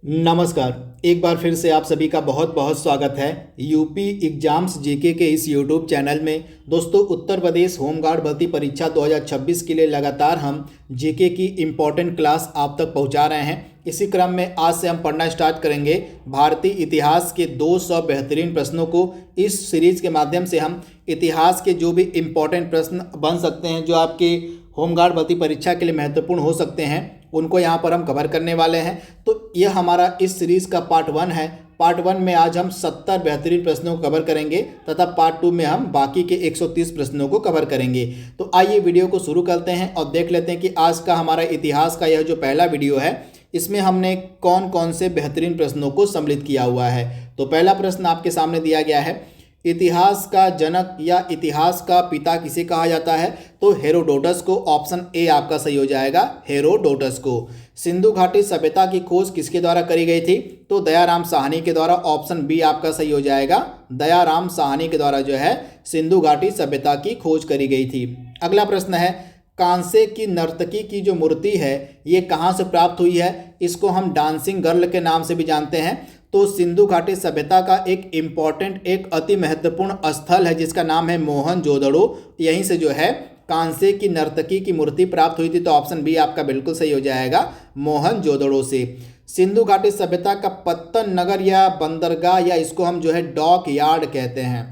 नमस्कार। एक बार फिर से आप सभी का बहुत बहुत स्वागत है यूपी एग्जाम्स जीके के इस यूट्यूब चैनल में। दोस्तों, उत्तर प्रदेश होमगार्ड भर्ती परीक्षा 2026 के लिए लगातार हम जीके की इम्पोर्टेंट क्लास आप तक पहुंचा रहे हैं। इसी क्रम में आज से हम पढ़ना स्टार्ट करेंगे भारतीय इतिहास के 200 बेहतरीन प्रश्नों को। इस सीरीज़ के माध्यम से हम इतिहास के जो भी इम्पोर्टेंट प्रश्न बन सकते हैं, जो आपके होमगार्ड भर्ती परीक्षा के लिए महत्वपूर्ण हो सकते हैं, उनको यहाँ पर हम कवर करने वाले हैं। तो यह हमारा इस सीरीज़ का पार्ट 1 है। पार्ट 1 में आज हम 70 बेहतरीन प्रश्नों को कवर करेंगे तथा पार्ट 2 में हम बाकी के 130 प्रश्नों को कवर करेंगे। तो आइए वीडियो को शुरू करते हैं और देख लेते हैं कि आज का हमारा इतिहास का यह जो पहला वीडियो है, इसमें हमने कौन कौन से बेहतरीन प्रश्नों को सम्मिलित किया हुआ है। तो पहला प्रश्न आपके सामने दिया गया है, इतिहास का जनक या इतिहास का पिता किसे कहा जाता है? तो हेरोडोटस को। ऑप्शन ए आपका सही हो जाएगा, हेरोडोटस को। सिंधु घाटी सभ्यता की खोज किसके द्वारा करी गई थी? तो दयाराम साहनी के द्वारा। ऑप्शन बी आपका सही हो जाएगा, दयाराम साहनी के द्वारा जो है सिंधु घाटी सभ्यता की खोज करी गई थी। अगला प्रश्न है, कांसे की नर्तकी की जो मूर्ति है ये कहाँ से प्राप्त हुई है? इसको हम डांसिंग गर्ल के नाम से भी जानते हैं। तो सिंधु घाटी सभ्यता का एक इम्पॉर्टेंट, एक अति महत्वपूर्ण स्थल है जिसका नाम है मोहनजोदड़ो। यहीं से जो है कांसे की नर्तकी की मूर्ति प्राप्त हुई थी। तो ऑप्शन बी आपका बिल्कुल सही हो जाएगा, मोहनजोदड़ो से। सिंधु घाटी सभ्यता का पत्तन नगर या बंदरगाह, या इसको हम जो है डॉक यार्ड कहते हैं।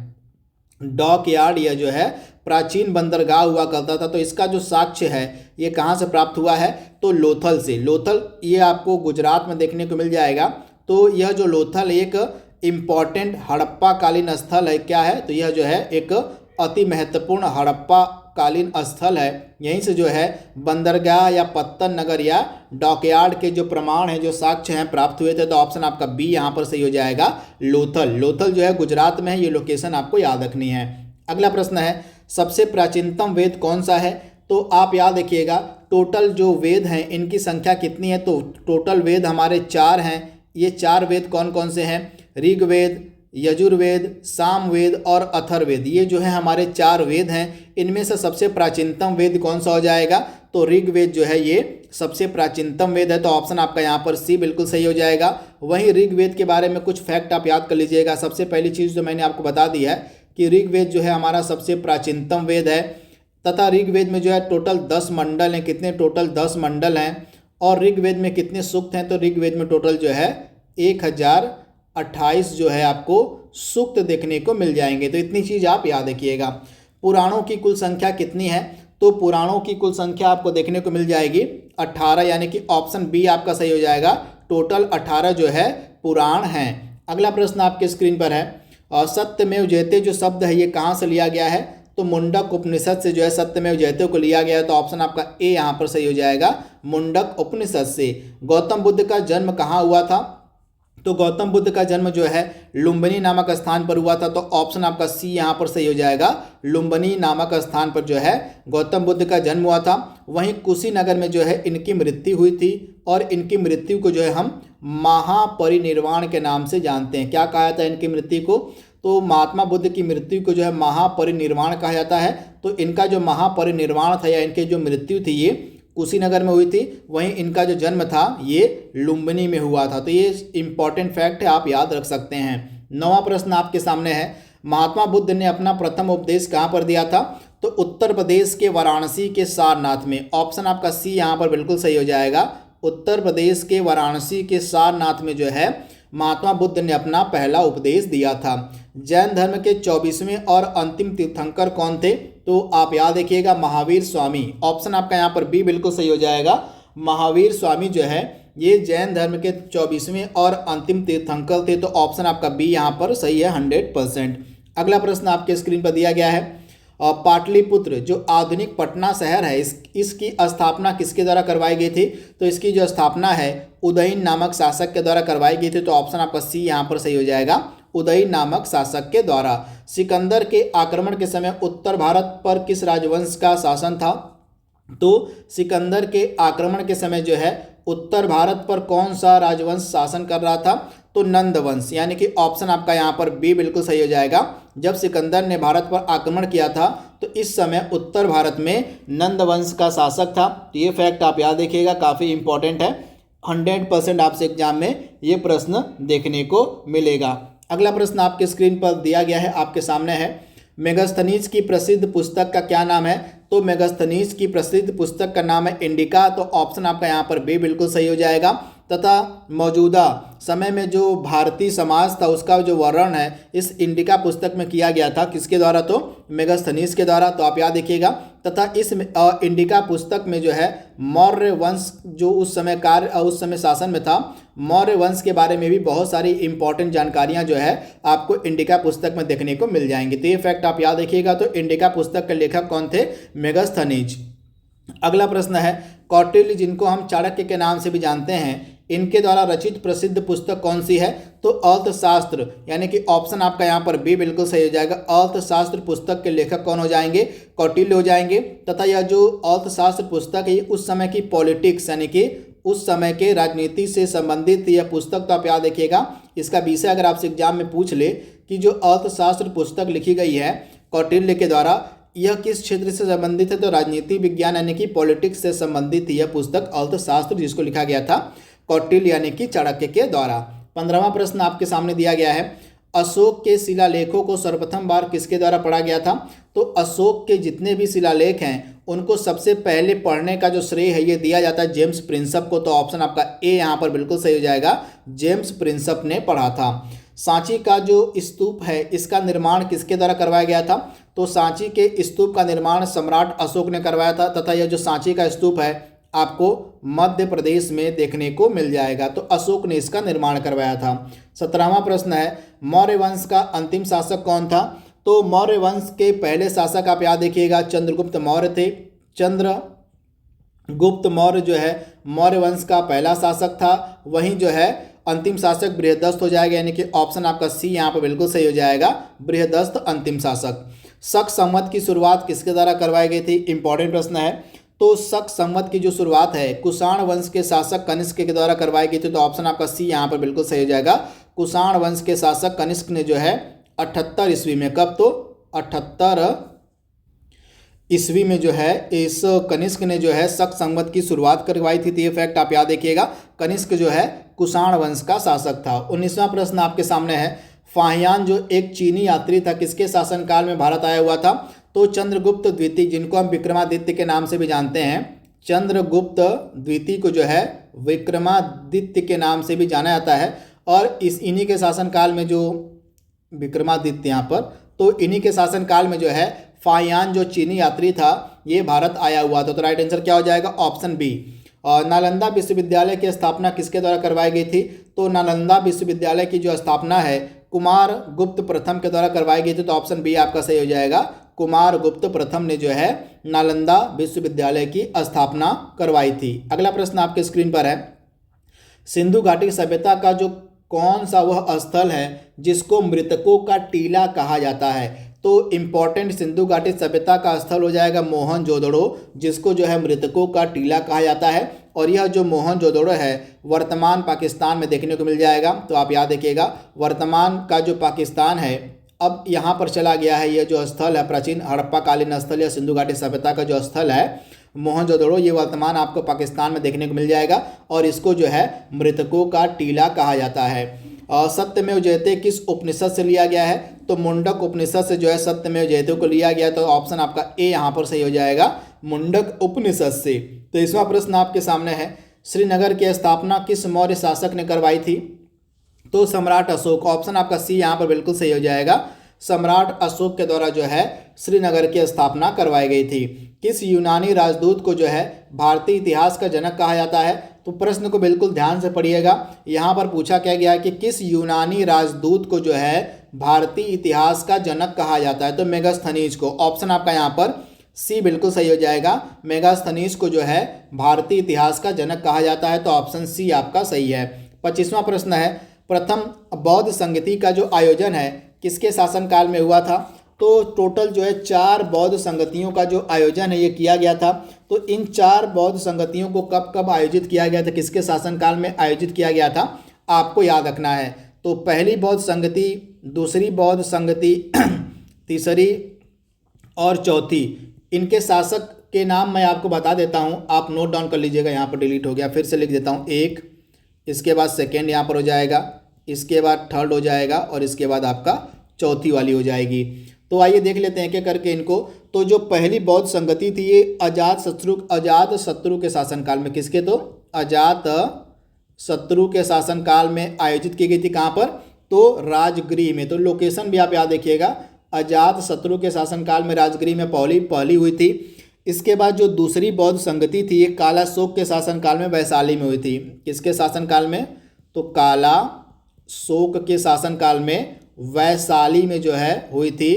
डॉक यार्ड या जो है प्राचीन बंदरगाह हुआ करता था। तो इसका जो साक्ष्य है ये कहाँ से प्राप्त हुआ है? तो लोथल से। लोथल ये आपको गुजरात में देखने को मिल जाएगा। तो यह जो लोथल एक इम्पॉर्टेंट हड़प्पा कालीन स्थल है। क्या है? तो यह जो है एक अति महत्वपूर्ण हड़प्पा कालीन स्थल है। यहीं से जो है बंदरगाह या पत्तन नगर या डॉकयार्ड के जो प्रमाण हैं, जो साक्ष्य हैं, प्राप्त हुए थे। तो ऑप्शन आपका बी यहाँ पर सही हो जाएगा, लोथल। लोथल जो है गुजरात में है, ये लोकेशन आपको याद रखनी है। अगला प्रश्न है, सबसे प्राचीनतम वेद कौन सा है? तो आप याद रखिएगा, टोटल जो वेद हैं इनकी संख्या कितनी है? तो टोटल वेद हमारे 4 हैं। ये 4 वेद कौन कौन से हैं? ऋग्वेद, यजुर्वेद, सामवेद और अथर्ववेद। ये जो है हमारे 4 वेद हैं। इनमें से सबसे प्राचीनतम वेद कौन सा हो जाएगा? तो ऋग्वेद जो है ये सबसे प्राचीनतम वेद है। तो ऑप्शन आपका यहाँ पर सी बिल्कुल सही हो जाएगा। वहीं ऋग्वेद के बारे में कुछ फैक्ट आप याद कर लीजिएगा। सबसे पहली चीज़ जो मैंने आपको बता दी है कि ऋग्वेद जो है हमारा सबसे प्राचीनतम वेद है, तथा ऋग्वेद में जो है टोटल 10 मंडल हैं। कितने? टोटल 10 मंडल हैं। और ऋग्वेद में कितने सूक्त हैं? तो ऋग्वेद में टोटल जो है 1028 जो है आपको सूक्त देखने को मिल जाएंगे। तो इतनी चीज़ आप याद रखिएगा। पुराणों की कुल संख्या कितनी है? तो पुराणों की कुल संख्या आपको देखने को मिल जाएगी 18, यानी कि ऑप्शन बी आपका सही हो जाएगा। टोटल 18 जो है पुराण हैं। अगला प्रश्न आपके स्क्रीन पर है, सत्यमेव जयते जो शब्द है ये कहाँ से लिया गया है? तो मुंडक उपनिषद से जो है सत्यमेव जयते को लिया गया है। तो ऑप्शन आपका ए यहाँ पर सही हो जाएगा, मुंडक उपनिषद से। गौतम बुद्ध का जन्म कहाँ हुआ था? तो गौतम बुद्ध का जन्म जो है लुम्बिनी नामक स्थान पर हुआ था। तो ऑप्शन आपका सी यहाँ पर सही हो जाएगा, लुम्बिनी नामक स्थान पर जो है गौतम बुद्ध का जन्म हुआ था। वहीं कुशीनगर में जो है इनकी मृत्यु हुई थी, और इनकी मृत्यु को जो है हम महापरिनिर्वाण के नाम से जानते हैं। क्या कहा जाता है इनकी मृत्यु को? तो महात्मा बुद्ध की मृत्यु को जो है महापरिनिर्वाण कहा जाता है। तो इनका जो महापरिनिर्वाण था या इनकी जो मृत्यु थी ये कुशीनगर में हुई थी। वहीं इनका जो जन्म था ये लुम्बिनी में हुआ था। तो ये इंपॉर्टेंट फैक्ट है, आप याद रख सकते हैं। 9वां प्रश्न आपके सामने है, महात्मा बुद्ध ने अपना प्रथम उपदेश कहाँ पर दिया था? तो उत्तर प्रदेश के वाराणसी के सारनाथ में। ऑप्शन आपका सी यहाँ पर बिल्कुल सही हो जाएगा, उत्तर प्रदेश के वाराणसी के सारनाथ में जो है महात्मा बुद्ध ने अपना पहला उपदेश दिया था। जैन धर्म के 24वें और अंतिम तीर्थंकर कौन थे? तो आप याद रखिएगा, महावीर स्वामी। ऑप्शन आपका यहाँ पर बी बिल्कुल सही हो जाएगा, महावीर स्वामी जो है ये जैन धर्म के 24वें और अंतिम तीर्थंकर थे। तो ऑप्शन आपका बी यहाँ पर सही है 100%। अगला प्रश्न आपके स्क्रीन पर दिया गया है, और पाटलिपुत्र जो आधुनिक पटना शहर है इसकी स्थापना किसके द्वारा करवाई गई थी? तो इसकी जो स्थापना है उदयन नामक शासक के द्वारा करवाई गई थी। तो ऑप्शन आपका सी यहाँ पर सही हो जाएगा, उदयन नामक शासक के द्वारा। सिकंदर के आक्रमण के समय उत्तर भारत पर किस राजवंश का शासन था? तो सिकंदर के आक्रमण के समय जो है उत्तर भारत पर कौन सा राजवंश शासन कर रहा था? तो नंद वंश, यानी कि ऑप्शन आपका यहाँ पर बी बिल्कुल सही हो जाएगा। जब सिकंदर ने भारत पर आक्रमण किया था तो इस समय उत्तर भारत में नंद वंश का शासक था। तो ये फैक्ट आप याद रखिएगा, काफ़ी इंपॉर्टेंट है। 100% आपसे एग्जाम में ये प्रश्न देखने को मिलेगा। अगला प्रश्न आपके स्क्रीन पर दिया गया है, आपके सामने है। मेगास्थनीज की प्रसिद्ध पुस्तक का क्या नाम है? तो मेगास्थनीज की प्रसिद्ध पुस्तक का नाम है इंडिका। तो ऑप्शन आपका यहाँ पर बी बिल्कुल सही हो जाएगा। तथा मौजूदा समय में जो भारतीय समाज था उसका जो वर्णन है इस इंडिका पुस्तक में किया गया था, किसके द्वारा? तो मेगास्थनीज के द्वारा। तो आप याद रखिएगा। तथा इस इंडिका पुस्तक में जो है मौर्य वंश जो उस समय शासन में था, मौर्य वंश के बारे में भी बहुत सारी इंपॉर्टेंट जानकारियां जो है आपको इंडिका पुस्तक में देखने को मिल जाएंगी। तो ये फैक्ट आप याद रखिएगा। तो इंडिका पुस्तक के लेखक कौन थे? मेगास्थनीज। अगला प्रश्न है, कौटिल्य जिनको हम चाणक्य के नाम से भी जानते हैं, इनके द्वारा रचित प्रसिद्ध पुस्तक कौन सी है? तो अर्थशास्त्र, यानी कि ऑप्शन आपका यहाँ पर बी बिल्कुल सही हो जाएगा। अर्थशास्त्र पुस्तक के लेखक कौन हो जाएंगे? कौटिल्य हो जाएंगे। तथा यह जो अर्थशास्त्र पुस्तक है उस समय की पॉलिटिक्स यानी कि उस समय के राजनीति से संबंधित यह पुस्तक। तो आप याद रखिएगा, इसका विषय अगर आपसे एग्जाम में पूछ ले कि जो अर्थशास्त्र पुस्तक लिखी गई है कौटिल्य के द्वारा, यह किस क्षेत्र से संबंधित है? तो राजनीति विज्ञान यानी कि पॉलिटिक्स से संबंधित यह पुस्तक अर्थशास्त्र, जिसको लिखा गया था कौटिल्य यानी कि चाणक्य के द्वारा। 15वां प्रश्न आपके सामने दिया गया है, अशोक के शिलालेखों को सर्वप्रथम बार किसके द्वारा पढ़ा गया था? तो अशोक के जितने भी शिलालेख हैं उनको सबसे पहले पढ़ने का जो श्रेय है ये दिया जाता है जेम्स प्रिंसप को। तो ऑप्शन आपका ए यहाँ पर बिल्कुल सही हो जाएगा, जेम्स प्रिंसप ने पढ़ा था। सांची का जो स्तूप है इसका निर्माण किसके द्वारा करवाया गया था? तो सांची के स्तूप का निर्माण सम्राट अशोक ने करवाया था। तथा यह जो सांची का स्तूप है आपको मध्य प्रदेश में देखने को मिल जाएगा। तो अशोक ने इसका निर्माण करवाया था। 17वां प्रश्न है, मौर्य वंश का अंतिम शासक कौन था? तो मौर्य वंश के पहले शासक आप याद रखिएगा चंद्रगुप्त मौर्य थे। चंद्रगुप्त मौर्य जो है मौर्य वंश का पहला शासक था। वहीं जो है अंतिम शासक बृहदस्त हो जाएगा, यानी कि ऑप्शन आपका सी यहाँ पर बिल्कुल सही हो जाएगा, बृहदस्त अंतिम शासक। शक संवत की शुरुआत किसके द्वारा करवाई गई थी? इंपॉर्टेंट प्रश्न है। तो शक संवत की जो शुरुआत है कुषाण वंश के शासक कनिष्क के द्वारा करवाई गई थी। तो ऑप्शन आपका सी यहाँ पर बिल्कुल सही हो जाएगा, कुषाण वंश के शासक कनिष्क ने जो है 78 ईस्वी में, कब? तो 78 ईस्वी में जो है इस कनिष्क ने जो है शक संवत की शुरुआत करवाई थी। तो ये फैक्ट आप याद रखिएगा, कनिष्क जो है कुषाण वंश का शासक था। 19वां प्रश्न आपके सामने है, फाहियान जो एक चीनी यात्री था किसके शासनकाल में भारत आया हुआ था? तो चंद्रगुप्त द्वितीय, जिनको हम विक्रमादित्य के नाम से भी जानते हैं, चंद्रगुप्त द्वितीय को जो है विक्रमादित्य के नाम से भी जाना जाता है। और इन्हीं के शासनकाल में जो विक्रमादित्य यहाँ पर, तो इन्हीं के शासनकाल में जो है फाहियान जो चीनी यात्री था ये भारत आया हुआ था। तो राइट आंसर क्या हो जाएगा? Option B. और नालंदा विश्वविद्यालय की स्थापना किसके द्वारा करवाई गई थी? तो नालंदा विश्वविद्यालय की जो स्थापना है कुमार गुप्त प्रथम के द्वारा करवाई गई थी। तो ऑप्शन बी आपका सही हो जाएगा, कुमार गुप्त प्रथम ने जो है नालंदा विश्वविद्यालय की स्थापना करवाई थी। अगला प्रश्न आपके स्क्रीन पर है, सिंधु घाटी सभ्यता का जो कौन सा वह स्थल है जिसको मृतकों का टीला कहा जाता है? तो इंपॉर्टेंट सिंधु घाटी सभ्यता का स्थल हो जाएगा मोहनजोदड़ो, जिसको जो है मृतकों का टीला कहा जाता है। और यह जो मोहनजोदड़ो है वर्तमान पाकिस्तान में देखने को मिल जाएगा। तो आप याद रखिएगा, वर्तमान का जो पाकिस्तान है अब यहाँ पर चला गया है। यह जो स्थल है प्राचीन हड़प्पा कालीन स्थल या सिंधु घाटी सभ्यता का जो स्थल है मोहनजोदड़ो, ये वर्तमान आपको पाकिस्तान में देखने को मिल जाएगा। और इसको जो है मृतकों का टीला कहा जाता है। सत्यमेव जयते किस उपनिषद से लिया गया है? तो मुंडक उपनिषद से जो है सत्यमेव जयते को लिया गया। तो ऑप्शन आपका ए यहाँ पर सही हो जाएगा, मुंडक उपनिषद से। तो इसवा प्रश्न आपके सामने है, श्रीनगर की स्थापना किस मौर्य शासक ने करवाई थी? तो सम्राट अशोक। ऑप्शन आपका सी यहाँ पर बिल्कुल सही हो जाएगा, सम्राट अशोक के द्वारा जो है श्रीनगर की स्थापना करवाई गई थी। किस यूनानी राजदूत को जो है भारतीय इतिहास का जनक कहा जाता है? तो प्रश्न को बिल्कुल ध्यान से पढ़िएगा। यहाँ पर पूछा क्या गया है कि किस यूनानी राजदूत को जो है भारतीय इतिहास का जनक कहा जाता है? तो मेगास्थनीज को। ऑप्शन आपका यहाँ पर सी बिल्कुल सही हो जाएगा, मेगास्थनीज को जो है भारतीय इतिहास का जनक कहा जाता है। तो ऑप्शन सी आपका सही है। 25वां प्रश्न है, प्रथम बौद्ध संगति का जो आयोजन है किसके शासनकाल में हुआ था? तो टोटल जो है 4 बौद्ध संगतियों का जो आयोजन है ये किया गया था। तो इन 4 बौद्ध संगतियों को कब कब आयोजित किया गया था, किसके शासनकाल में आयोजित किया गया था, आपको याद रखना है। तो पहली बौद्ध संगति, दूसरी बौद्ध संगति, तीसरी और चौथी, इनके शासक के नाम मैं आपको बता देता हूँ, आप नोट डाउन कर लीजिएगा। यहाँ पर डिलीट हो गया, फिर से लिख देता हूँ। 1 इसके बाद सेकेंड यहाँ पर हो जाएगा, इसके बाद थर्ड हो जाएगा और इसके बाद आपका चौथी वाली हो जाएगी। तो आइए देख लेते हैं क्या करके इनको। तो जो पहली बौद्ध संगति थी ये अजात शत्रु के शासनकाल में, किसके, तो अजात शत्रु के शासनकाल में आयोजित की गई थी। कहाँ पर, तो राजगृह में। तो लोकेशन भी आप याद रखिएगा, अजात शत्रु के शासनकाल में राजगृह में पहली हुई थी। इसके बाद जो दूसरी बौद्ध संगति थी ये कालाशोक के शासनकाल में वैशाली में हुई थी। किसके शासनकाल में, तो कालाशोक के शासनकाल में वैशाली में जो है हुई थी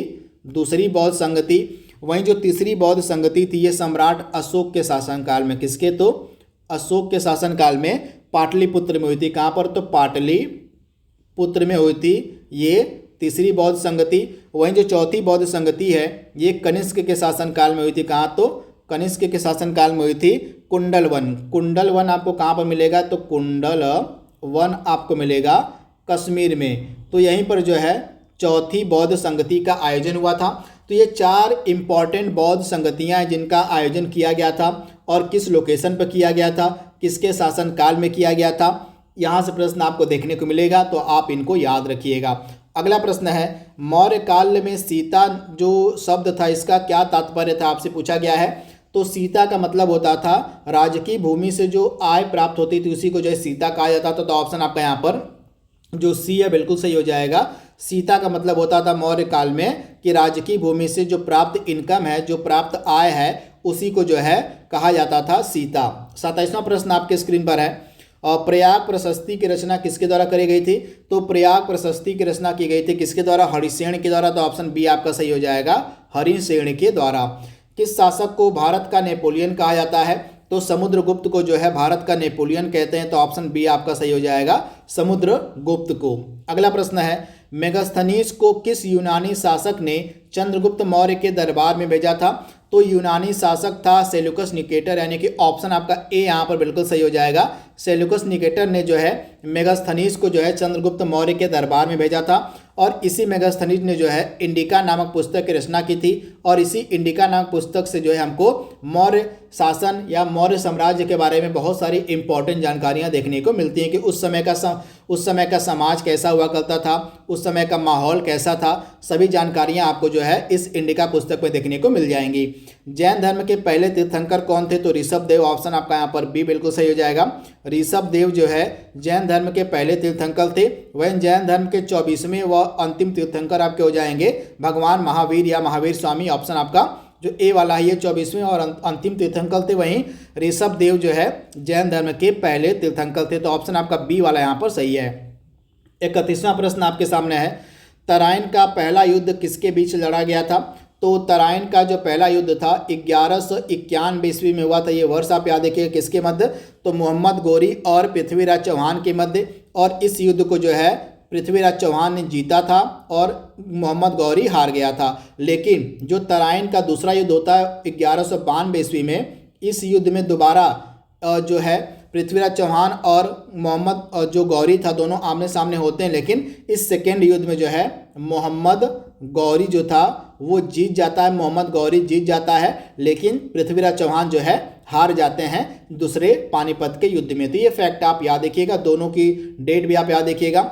दूसरी बौद्ध संगति। वहीं जो तीसरी बौद्ध संगति थी ये सम्राट अशोक के शासनकाल में, किसके, तो अशोक के शासनकाल में पाटलिपुत्र में हुई थी। कहाँ पर, तो पाटलिपुत्र में हुई थी ये तीसरी बौद्ध संगति। वहीं जो चौथी बौद्ध संगति है ये कनिष्क के शासनकाल में हुई थी। कहाँ, तो कनिष्क के शासनकाल में हुई थी कुंडलवन। कुंडलवन आपको कहाँ पर मिलेगा, तो कुंडलवन आपको मिलेगा कश्मीर में। तो यहीं पर जो है चौथी बौद्ध संगति का आयोजन हुआ था। तो ये 4 इम्पॉर्टेंट बौद्ध संगतियाँ हैं जिनका आयोजन किया गया था और किस लोकेशन पर किया गया था, किसके शासनकाल में किया गया था। यहाँ से प्रश्न आपको देखने को मिलेगा, तो आप इनको याद रखिएगा। अगला प्रश्न है, मौर्य काल में सीता जो शब्द था इसका क्या तात्पर्य था, आपसे पूछा गया है। तो सीता का मतलब होता था राजकीय भूमि से जो आय प्राप्त होती थी उसी को जो है सीता कहा जाता था। तो ऑप्शन आपका यहाँ पर जो सी है बिल्कुल सही हो जाएगा। सीता का मतलब होता था मौर्य काल में कि राजकीय भूमि से जो प्राप्त इनकम है, जो प्राप्त आय है, उसी को जो है कहा जाता था सीता। 27वां प्रश्न आपके स्क्रीन पर है, प्रयाग प्रशस्ति की रचना किसके द्वारा करी गई थी। तो प्रयाग प्रशस्ति की रचना की गई थी किसके द्वारा, हरिसेन के द्वारा। तो ऑप्शन बी आपका सही हो जाएगा, हरिसेन के द्वारा। किस शासक को भारत का नेपोलियन कहा जाता है। तो समुद्रगुप्त को जो है भारत का नेपोलियन कहते हैं। तो ऑप्शन बी आपका सही हो जाएगा, समुद्रगुप्त को। अगला प्रश्न है, मेगास्थनीज को किस यूनानी शासक ने चंद्रगुप्त मौर्य के दरबार में भेजा था। तो यूनानी शासक था सेल्यूकस निकेटर, यानी कि ऑप्शन आपका ए यहाँ पर बिल्कुल सही हो जाएगा। सेल्यूकस निकेटर ने जो है मेगास्थनीज को जो है चंद्रगुप्त मौर्य के दरबार में भेजा था और इसी मेगास्थनीज ने जो है इंडिका नामक पुस्तक की रचना की थी। और इसी इंडिका नामक पुस्तक से जो है हमको मौर्य शासन या मौर्य साम्राज्य के बारे में बहुत सारी इंपॉर्टेंट जानकारियाँ देखने को मिलती हैं कि उस समय का समाज कैसा हुआ करता था, उस समय का माहौल कैसा था। सभी जानकारियाँ आपको जो है इस इंडिका पुस्तक में देखने को मिल जाएंगी। जैन धर्म के पहले तीर्थंकर कौन थे। तो ऋषभ देव, ऑप्शन आपका यहाँ पर बी बिल्कुल सही हो जाएगा। ऋषभ देव जो है जैन धर्म के पहले तीर्थंकर थे। वहीं जैन धर्म के 24वें व अंतिम तीर्थंकर आपके हो जाएंगे भगवान महावीर या महावीर स्वामी। ऑप्शन आपका जो ए वाला है ये 24वें और अंतिम तीर्थंकर थे। वहीं ऋषभ देव जो है जैन धर्म के पहले तीर्थंकर थे। तो ऑप्शन आपका बी वाला यहाँ पर सही है। 31वां प्रश्न आपके सामने है, तराइन का पहला युद्ध किसके बीच लड़ा गया था। तो तराइन का जो पहला युद्ध था 1191 ईस्वी में हुआ था। ये वर्ष आप याद रखिए, किसके मध्य, तो मोहम्मद गौरी और पृथ्वीराज चौहान के मध्य। और इस युद्ध को जो है पृथ्वीराज चौहान ने जीता था और मोहम्मद गौरी हार गया था। लेकिन जो तराइन का दूसरा युद्ध होता है 1192 ईस्वी में, इस युद्ध में दोबारा जो है पृथ्वीराज चौहान और मोहम्मद जो गौरी था दोनों आमने सामने होते हैं। लेकिन इस सेकेंड युद्ध में जो है मोहम्मद गौरी जो था वो जीत जाता है, मोहम्मद गौरी जीत जाता है, लेकिन पृथ्वीराज चौहान जो है हार जाते हैं दूसरे पानीपत के युद्ध में। तो ये फैक्ट आप याद रखिएगा, दोनों की डेट भी आप याद रखिएगा।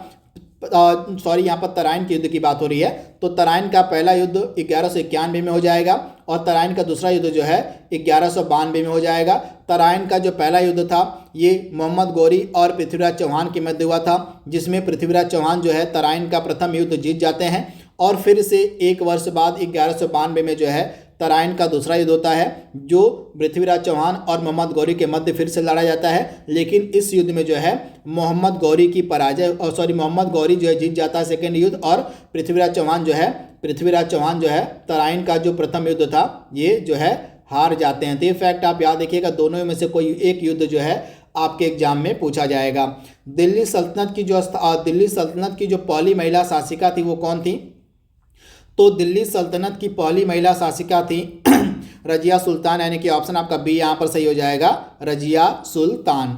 सॉरी, यहाँ पर तराइन के युद्ध की बात हो रही है। तो तराइन का पहला युद्ध 1191 में हो जाएगा और तराइन का दूसरा युद्ध जो है 1192 में हो जाएगा। तराइन का जो पहला युद्ध था ये मोहम्मद गौरी और पृथ्वीराज चौहान के मध्य हुआ था, जिसमें पृथ्वीराज चौहान जो है तराइन का प्रथम युद्ध जीत जाते हैं और फिर से एक वर्ष बाद 1192 में जो है तराइन का दूसरा युद्ध होता है जो पृथ्वीराज चौहान और मोहम्मद गौरी के मध्य फिर से लड़ा जाता है। लेकिन इस युद्ध में जो है मोहम्मद गौरी की पराजय मोहम्मद गौरी जो है जीत जाता है सेकेंड युद्ध और पृथ्वीराज चौहान जो है तराइन का जो प्रथम युद्ध था ये जो है हार जाते हैं। तो ये फैक्ट आप याद रखिएगा, दोनों में से कोई एक युद्ध जो है आपके एग्जाम में पूछा जाएगा। दिल्ली सल्तनत की जो पहली महिला शासिका थी वो कौन थी। तो दिल्ली सल्तनत की पहली महिला शासिका थी रजिया सुल्तान, यानी कि ऑप्शन आपका बी यहाँ पर सही हो जाएगा, रजिया सुल्तान।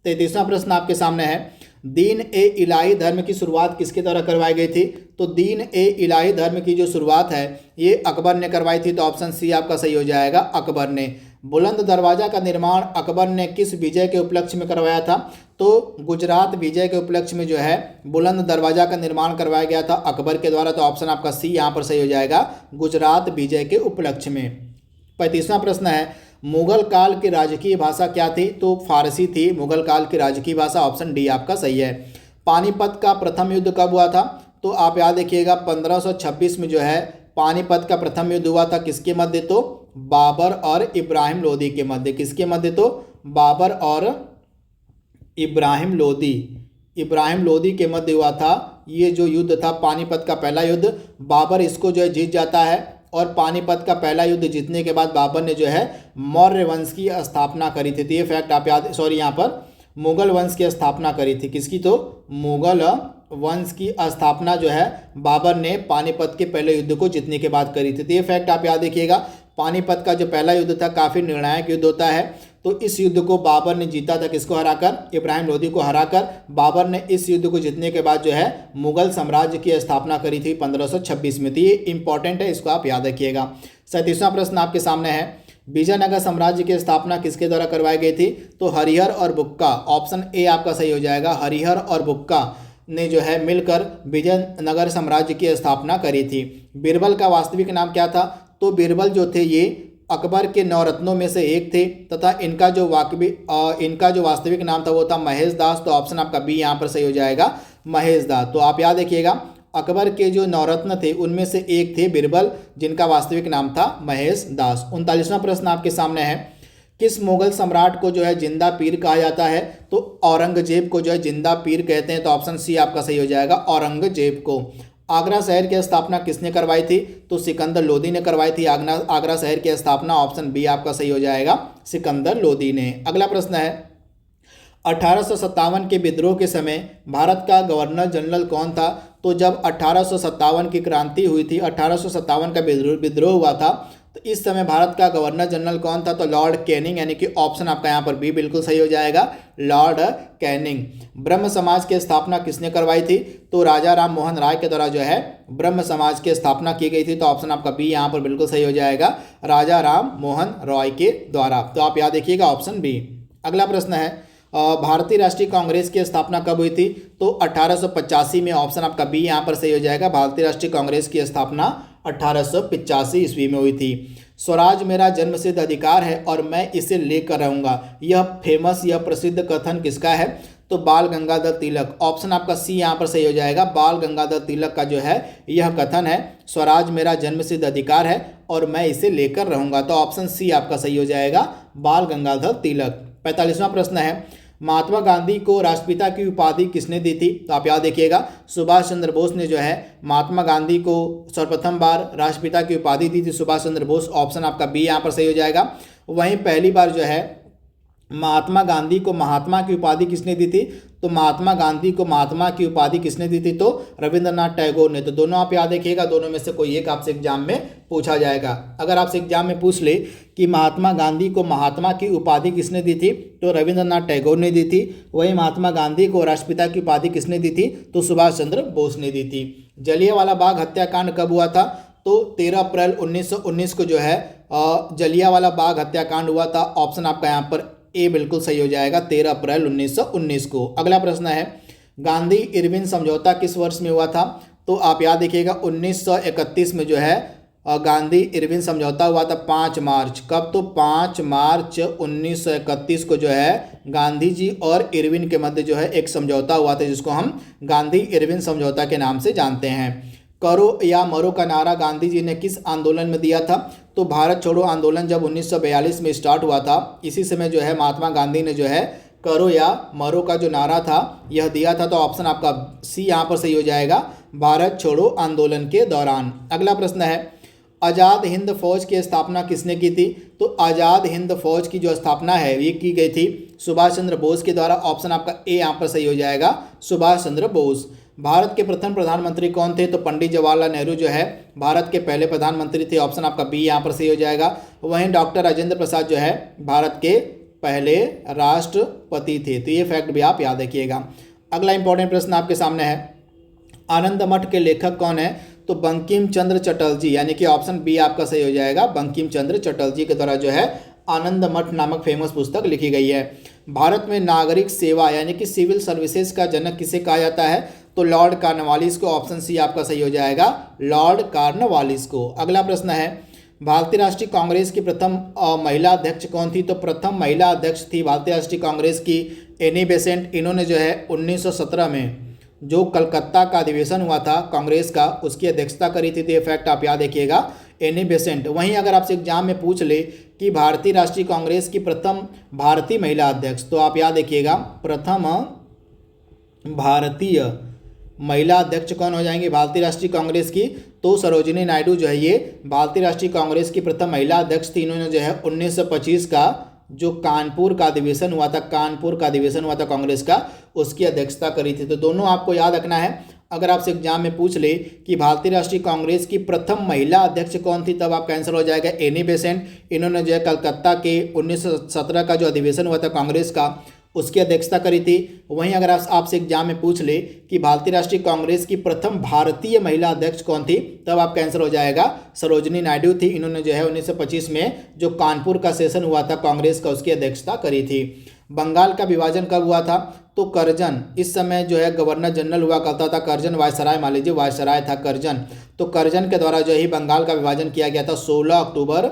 33वां प्रश्न आपके सामने है, दीन ए इलाही धर्म की शुरुआत किसके द्वारा करवाई गई थी। तो दीन ए इलाही धर्म की जो शुरुआत है ये अकबर ने करवाई थी। तो ऑप्शन सी आपका सही हो जाएगा, अकबर ने। बुलंद दरवाजा का निर्माण अकबर ने किस विजय के उपलक्ष्य में करवाया था? तो गुजरात विजय के उपलक्ष्य में जो है बुलंद दरवाजा का निर्माण करवाया गया था अकबर के द्वारा। तो ऑप्शन आपका सी यहाँ पर सही हो जाएगा, गुजरात विजय के उपलक्ष्य में। 35वां प्रश्न है, मुगल काल की राजकीय भाषा क्या थी? तो फारसी थी मुगल काल की राजकीय भाषा, ऑप्शन डी आपका सही है। पानीपत का प्रथम युद्ध कब हुआ था? तो आप याद रखिएगा 1526 में जो है पानीपत का प्रथम युद्ध हुआ था। किसके मध्य? तो बाबर और इब्राहिम लोदी के मध्य। किसके मध्य? तो बाबर और इब्राहिम लोदी के मध्य हुआ था। ये जो युद्ध था पानीपत का पहला युद्ध, बाबर इसको जो है जीत जाता है और पानीपत का पहला युद्ध जीतने के बाद बाबर ने जो है मौर्य वंश की स्थापना करी थी। तो ये फैक्ट आप याद, यहाँ पर मुगल वंश की स्थापना करी थी। किसकी? तो मुगल वंश की स्थापना जो है बाबर ने पानीपत के पहले युद्ध को जीतने के बाद करी थी। तो ये फैक्ट आप याद रखिएगा। पानीपत का जो पहला युद्ध था काफ़ी निर्णायक युद्ध होता है। तो इस युद्ध को बाबर ने जीता था। किसको हराकर? इब्राहिम लोदी को हराकर बाबर ने इस युद्ध को जीतने के बाद जो है मुगल साम्राज्य की स्थापना करी थी 1526 में। तो ये इंपॉर्टेंट है, इसको आप याद रखिएगा। 37वां प्रश्न आपके सामने है, विजयनगर साम्राज्य की स्थापना किसके द्वारा करवाई गई थी? तो हरिहर और बुक्का, ऑप्शन ए आपका सही हो जाएगा। हरिहर और बुक्का ने जो है मिलकर विजयनगर साम्राज्य की स्थापना करी थी। बीरबल का वास्तविक नाम क्या था? तो बीरबल जो थे ये अकबर के नवरत्नों में से एक थे तथा इनका जो वास्तविक नाम था वो था महेश दास। तो ऑप्शन आपका बी यहाँ पर सही हो जाएगा, महेश दास। तो आप याद रखिएगा अकबर के जो नवरत्न थे उनमें से एक थे बीरबल, जिनका वास्तविक नाम था महेश दास। 39वां प्रश्न आपके सामने है, किस मुगल सम्राट को जो है जिंदा पीर कहा जाता है? तो औरंगजेब को जो है जिंदा पीर कहते हैं। तो ऑप्शन सी आपका सही हो जाएगा, औरंगजेब को। आगरा शहर की स्थापना किसने करवाई थी? तो सिकंदर लोदी ने करवाई थी आगरा शहर की स्थापना, ऑप्शन बी आपका सही हो जाएगा, सिकंदर लोदी ने। अगला प्रश्न है, 1857 के विद्रोह के समय भारत का गवर्नर जनरल कौन था? तो जब 1857 की क्रांति हुई थी, 1857 का विद्रोह हुआ था, तो इस समय भारत का गवर्नर जनरल कौन था? तो लॉर्ड कैनिंग, यानी कि ऑप्शन आपका यहाँ पर बी बिल्कुल सही हो जाएगा, लॉर्ड कैनिंग। ब्रह्म समाज की स्थापना किसने करवाई थी? तो राजा राम मोहन राय के द्वारा जो है ब्रह्म समाज की स्थापना की गई थी। तो ऑप्शन आपका बी यहाँ पर बिल्कुल सही हो जाएगा, राजा राम मोहन रॉय के द्वारा। तो आप याद रखिएगा ऑप्शन बी। अगला प्रश्न है, भारतीय राष्ट्रीय कांग्रेस की स्थापना कब हुई थी? तो 1885 में, ऑप्शन आपका बी यहाँ पर सही हो जाएगा, भारतीय राष्ट्रीय कांग्रेस की स्थापना 1885 ईस्वी में हुई थी। स्वराज मेरा जन्मसिद्ध अधिकार है और मैं इसे लेकर रहूंगा, यह प्रसिद्ध कथन किसका है? तो बाल गंगाधर तिलक, ऑप्शन आपका सी यहाँ पर सही हो जाएगा, बाल गंगाधर तिलक का जो है यह कथन है, स्वराज मेरा जन्मसिद्ध अधिकार है और मैं इसे लेकर रहूंगा। तो ऑप्शन सी आपका सही हो जाएगा, बाल गंगाधर तिलक। 45वां प्रश्न है, महात्मा गांधी को राष्ट्रपिता की उपाधि किसने दी थी? तो आप याद देखिएगा सुभाष चंद्र बोस ने जो है महात्मा गांधी को सर्वप्रथम बार राष्ट्रपिता की उपाधि दी थी, सुभाष चंद्र बोस, ऑप्शन आपका बी यहाँ पर सही हो जाएगा। वहीं पहली बार जो है महात्मा गांधी को महात्मा की उपाधि किसने दी थी? तो महात्मा गांधी को महात्मा की उपाधि किसने दी थी? तो रविंद्रनाथ टैगोर ने। तो दोनों आप याद रखिएगा, दोनों में से कोई एक आपसे एग्जाम में पूछा जाएगा। अगर आपसे एग्जाम में पूछ ले कि महात्मा गांधी को महात्मा की उपाधि किसने दी थी? तो रविंद्रनाथ टैगोर ने दी थी। वहीं महात्मा गांधी को राष्ट्रपिता की उपाधि किसने दी थी? तो सुभाष चंद्र बोस ने दी थी। जलियांवाला बाग हत्याकांड कब हुआ था? तो 13 अप्रैल 1919 को जो है जलियांवाला बाग हत्याकांड हुआ था, ऑप्शन आपका यहाँ पर ए बिल्कुल सही हो जाएगा, 13 अप्रैल 1919 को। अगला प्रश्न है, गांधी इरविन समझौता किस वर्ष में हुआ था? तो आप याद देखिएगा 1931 में जो है गांधी इरविन समझौता हुआ था 5 मार्च। कब? तो 5 मार्च 1931 को जो है गांधी जी और इरविन के मध्य जो है एक समझौता हुआ था, जिसको हम गांधी इरविन समझौता के नाम से जानते हैं। करो या मरो का नारा गांधी जी ने किस आंदोलन में दिया था? तो भारत छोड़ो आंदोलन जब 1942 में स्टार्ट हुआ था, इसी समय जो है महात्मा गांधी ने जो है करो या मरो का जो नारा था यह दिया था। तो ऑप्शन आपका सी यहाँ पर सही हो जाएगा, भारत छोड़ो आंदोलन के दौरान। अगला प्रश्न है, आज़ाद हिंद फौज की स्थापना किसने की थी? तो आज़ाद हिंद फौज की जो स्थापना है ये की गई थी सुभाष चंद्र बोस के द्वारा, ऑप्शन आपका ए यहाँ पर सही हो जाएगा, सुभाष चंद्र बोस। भारत के प्रथम प्रधानमंत्री कौन थे? तो पंडित जवाहरलाल नेहरू जो है भारत के पहले प्रधानमंत्री थे, ऑप्शन आपका बी यहाँ पर सही हो जाएगा। वहीं डॉक्टर राजेंद्र प्रसाद जो है भारत के पहले राष्ट्रपति थे। तो ये फैक्ट भी आप याद रखिएगा। अगला इंपॉर्टेंट प्रश्न आपके सामने है, आनंद मठ के लेखक कौन है? तो बंकिम चंद्र चटर्जी, यानी कि ऑप्शन बी आपका सही हो जाएगा, बंकिम चंद्र चटर्जी के द्वारा जो है आनंद मठ नामक फेमस पुस्तक लिखी गई है। भारत में नागरिक सेवा यानी कि सिविल सर्विसेज का जनक किसे कहा जाता है? तो लॉर्ड कॉर्नवालिस को। ऑप्शन सी आपका सही हो जाएगा, लॉर्ड कॉर्नवालिस को। अगला प्रश्न है, भारतीय राष्ट्रीय कांग्रेस की प्रथम महिला अध्यक्ष कौन थी? तो प्रथम महिला अध्यक्ष थी भारतीय राष्ट्रीय कांग्रेस की एनी बेसेंट। इन्होंने जो है 1917 में जो कलकत्ता का अधिवेशन हुआ था कांग्रेस का, उसकी अध्यक्षता करी थी। तो ये फैक्ट आप याद रखिएगा, एनी बेसेंट। वहीं अगर आपसे एग्जाम में पूछ ले कि भारतीय राष्ट्रीय कांग्रेस की प्रथम भारतीय महिला अध्यक्ष, तो आप याद रखिएगा प्रथम भारतीय महिला अध्यक्ष कौन हो जाएंगे भारतीय राष्ट्रीय कांग्रेस की? तो सरोजिनी नायडू जो है ये भारतीय राष्ट्रीय कांग्रेस की प्रथम महिला अध्यक्ष थी। इन्होंने जो है 1925 का जो कानपुर का अधिवेशन हुआ था, कानपुर का अधिवेशन हुआ था कांग्रेस का, उसकी अध्यक्षता करी थी। तो दोनों आपको याद रखना है। अगर आपसे एग्जाम में पूछ ले कि भारतीय राष्ट्रीय कांग्रेस की प्रथम महिला अध्यक्ष कौन थी, तब आपका आंसर हो जाएगा एनी बेसेंट। इन्होंने जो है कलकत्ता के 1917 का जो अधिवेशन हुआ था कांग्रेस का, उसकी अध्यक्षता करी थी। वहीं अगर आपसे एग्जाम में पूछ ले कि भारतीय राष्ट्रीय कांग्रेस की प्रथम भारतीय महिला अध्यक्ष कौन थी, तब आपका आंसर हो जाएगा सरोजिनी नायडू थी। इन्होंने जो है 1925 में जो कानपुर का सेशन हुआ था कांग्रेस का, उसकी अध्यक्षता करी थी। बंगाल का विभाजन कब हुआ था? तो करजन, इस समय जो है गवर्नर जनरल हुआ करता था करजन वायसराय, मान लीजिए वायसराय था करजन। तो करजन के द्वारा जो है बंगाल का विभाजन किया गया था 16 अक्टूबर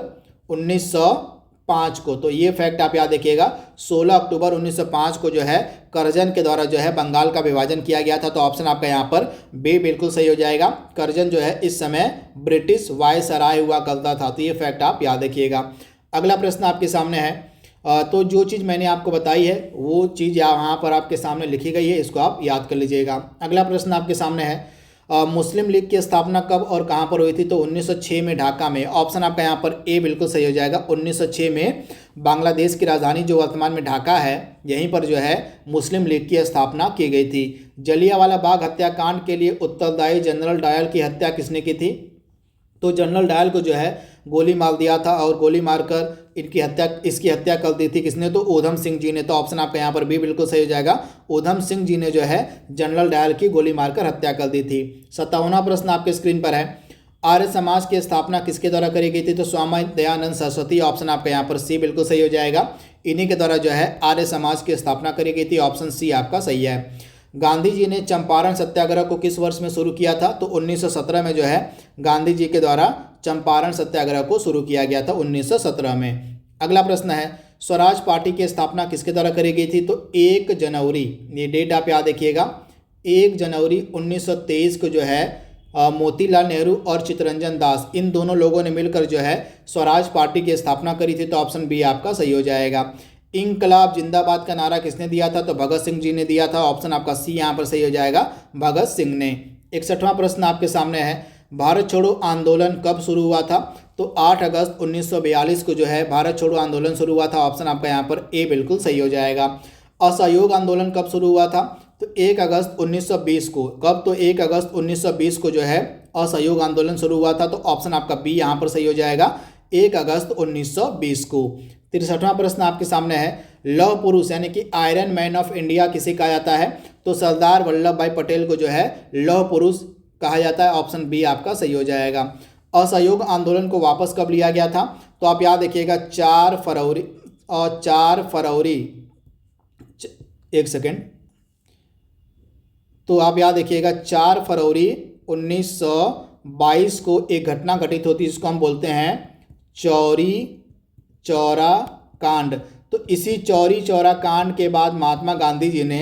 1905 को। तो ये फैक्ट आप याद रखिएगा, 16 अक्टूबर 1905 को जो है करजन के द्वारा जो है बंगाल का विभाजन किया गया था। तो ऑप्शन आपका यहाँ पर बी बिल्कुल सही हो जाएगा। करजन जो है इस समय ब्रिटिश वायसराय हुआ करता था। तो ये फैक्ट आप याद रखिएगा। अगला प्रश्न आपके सामने है, तो जो चीज़ मैंने आपको बताई है वो चीज़ यहाँ पर आपके सामने लिखी गई है, इसको आप याद कर लीजिएगा। अगला प्रश्न आपके सामने है, मुस्लिम लीग की स्थापना कब और कहाँ पर हुई थी? तो 1906 में ढाका में। ऑप्शन आपका यहाँ पर ए बिल्कुल सही हो जाएगा। 1906 में बांग्लादेश की राजधानी जो वर्तमान में ढाका है, यहीं पर जो है मुस्लिम लीग की स्थापना की गई थी। जलियांवाला बाग हत्याकांड के लिए उत्तरदायी जनरल डायल की हत्या किसने की थी? तो जनरल डायल को जो है गोली मार दिया था और गोली मारकर इसकी हत्या कर दी थी। किसने? तो ऊधम सिंह जी ने। तो ऑप्शन आपका यहाँ पर भी बिल्कुल सही हो जाएगा। ऊधम सिंह जी ने जो है जनरल डायल की गोली मारकर हत्या कर दी थी। 57वां प्रश्न आपके स्क्रीन पर है, आर्य समाज की स्थापना किसके द्वारा करी गई थी? तो स्वामी दयानंद सरस्वती। ऑप्शन आपका यहाँ पर सी बिल्कुल सही हो जाएगा। इन्हीं के द्वारा जो है आर्य समाज की स्थापना करी गई थी। ऑप्शन सी आपका सही है। गांधी जी ने चंपारण सत्याग्रह को किस वर्ष में शुरू किया था? तो 1917 में जो है गांधी जी के द्वारा चंपारण सत्याग्रह को शुरू किया गया था 1917 में। अगला प्रश्न है, स्वराज पार्टी की स्थापना किसके द्वारा करी गई थी? तो 1 जनवरी, ये डेट आप याद रखिएगा, 1 जनवरी 1923 को जो है मोतीलाल नेहरू और चित्तरंजन दास, इन दोनों लोगों ने मिलकर जो है स्वराज पार्टी की स्थापना करी थी। तो ऑप्शन बी आपका सही हो जाएगा। इंकलाब जिंदाबाद का नारा किसने दिया था? तो भगत सिंह जी ने दिया था। ऑप्शन आपका सी यहाँ पर सही हो जाएगा, भगत सिंह ने। 61वां प्रश्न आपके सामने है, भारत छोड़ो आंदोलन कब शुरू हुआ था? तो 8 अगस्त 1942 को जो है भारत छोड़ो आंदोलन शुरू हुआ था। ऑप्शन आपका यहाँ पर ए बिल्कुल सही हो जाएगा। असहयोग आंदोलन कब शुरू हुआ था? तो 1 अगस्त 1920 को। कब? तो 1 अगस्त 1920 को जो है असहयोग आंदोलन शुरू हुआ था। तो ऑप्शन आपका बी यहाँ पर सही हो जाएगा, 1 अगस्त 1920 को। 63वां प्रश्न आपके सामने है, लौह पुरुष यानी कि आयरन मैन ऑफ इंडिया किसे कहा जाता है? तो सरदार वल्लभ भाई पटेल को जो है लौह पुरुष कहा जाता है। ऑप्शन बी आपका सही हो जाएगा। असहयोग आंदोलन को वापस कब लिया गया था? तो आप याद रखिएगा 4 फरवरी और 4 फरवरी, एक सेकेंड, तो आप याद रखिएगा 4 फरवरी 1922 को एक घटना घटित होती है जिसको हम बोलते हैं चौरी चौरा कांड। तो इसी चौरी चौरा कांड के बाद महात्मा गांधी जी ने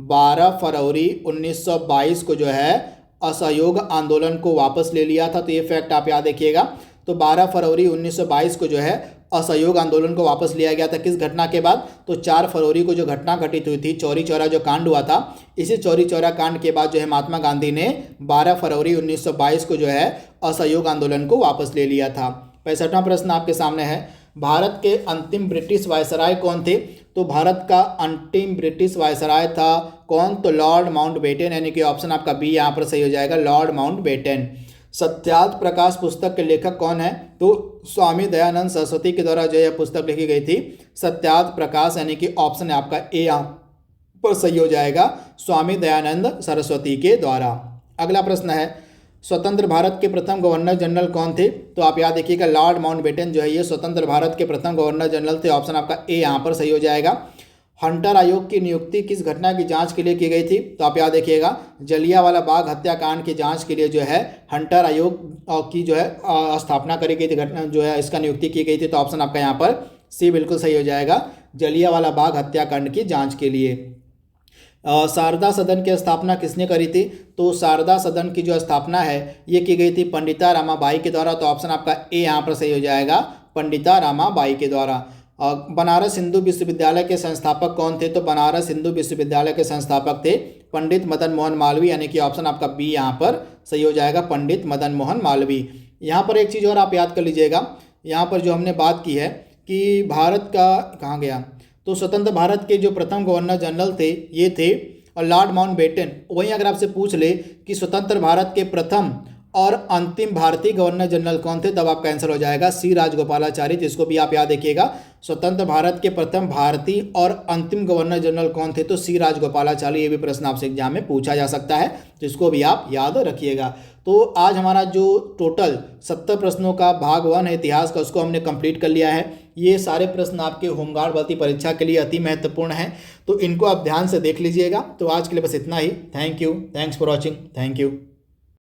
12 फरवरी 1922 को जो है असहयोग आंदोलन को वापस ले लिया था। तो ये फैक्ट आप याद रखिएगा। तो 12 फरवरी 1922 को जो है असहयोग आंदोलन को वापस लिया गया था। किस घटना के बाद? तो 4 फरवरी को जो घटना घटित हुई थी, चौरी चौरा जो कांड हुआ था, इसी चौरी चौरा कांड के बाद जो है महात्मा गांधी ने 12 फरवरी 1922 को जो है असहयोग आंदोलन को वापस ले लिया था। 65वां प्रश्न आपके सामने है, भारत के अंतिम ब्रिटिश वायसराय कौन थे? तो भारत का अंतिम ब्रिटिश वायसराय था कौन? तो लॉर्ड माउंटबेटन, यानी कि ऑप्शन आपका बी यहाँ पर सही हो जाएगा, लॉर्ड माउंटबेटन। सत्यार्थ प्रकाश पुस्तक के लेखक कौन है? तो स्वामी दयानंद सरस्वती के द्वारा जो यह पुस्तक लिखी गई थी, सत्यार्थ प्रकाश, यानी कि ऑप्शन आपका ए यहाँ पर सही हो जाएगा, स्वामी दयानंद सरस्वती के द्वारा। अगला प्रश्न है, स्वतंत्र भारत के प्रथम गवर्नर जनरल कौन थे? तो आप याद रखिएगा लॉर्ड माउंटबेटन जो है ये स्वतंत्र भारत के प्रथम गवर्नर जनरल थे। ऑप्शन आपका ए यहाँ पर सही हो जाएगा। हंटर आयोग की नियुक्ति किस घटना की जांच के लिए की गई थी? तो आप याद रखिएगा जलियांवाला बाग हत्याकांड की जांच के लिए जो है हंटर आयोग की जो है स्थापना करी गई थी, घटना जो है इसका नियुक्ति की गई थी। तो ऑप्शन आपका यहाँ पर सी बिल्कुल सही हो जाएगा, जलियांवाला बाग हत्याकांड की जांच के लिए। शारदा सदन की स्थापना किसने करी थी? तो शारदा सदन की जो स्थापना है ये की गई थी पंडिता रामाबाई के द्वारा। तो ऑप्शन आपका ए यहाँ पर सही हो जाएगा, पंडिता रामाबाई के द्वारा। बनारस हिंदू विश्वविद्यालय के संस्थापक कौन थे? तो बनारस हिंदू विश्वविद्यालय के संस्थापक थे पंडित मदन मोहन मालवीय, यानी कि ऑप्शन आपका बी यहाँ पर सही हो जाएगा, पंडित मदन मोहन मालवीय। यहाँ पर एक चीज़ और आप याद कर लीजिएगा, यहाँ पर जो हमने बात की है कि भारत का कहाँ गया, तो स्वतंत्र भारत के जो प्रथम गवर्नर जनरल थे ये थे और लॉर्ड माउंटबेटन। वहीं अगर आपसे पूछ ले कि स्वतंत्र भारत के प्रथम और अंतिम भारतीय गवर्नर जनरल कौन थे, तब आपका आंसर हो जाएगा सी राजगोपालाचारी, जिसको भी आप याद रखिएगा। स्वतंत्र भारत के प्रथम भारतीय और अंतिम गवर्नर जनरल कौन थे? तो सी राजगोपालाचारी। ये भी प्रश्न आपसे एग्जाम में पूछा जा सकता है, जिसको भी आप याद रखिएगा। तो आज हमारा जो टोटल 70 प्रश्नों का भाग 1 है इतिहास का, उसको हमने कंप्लीट कर लिया है। ये सारे प्रश्न आपके होमगार्ड भर्ती परीक्षा के लिए अति महत्वपूर्ण हैं, तो इनको आप ध्यान से देख लीजिएगा। तो आज के लिए बस इतना ही। Thank you, thanks for watching, thank you.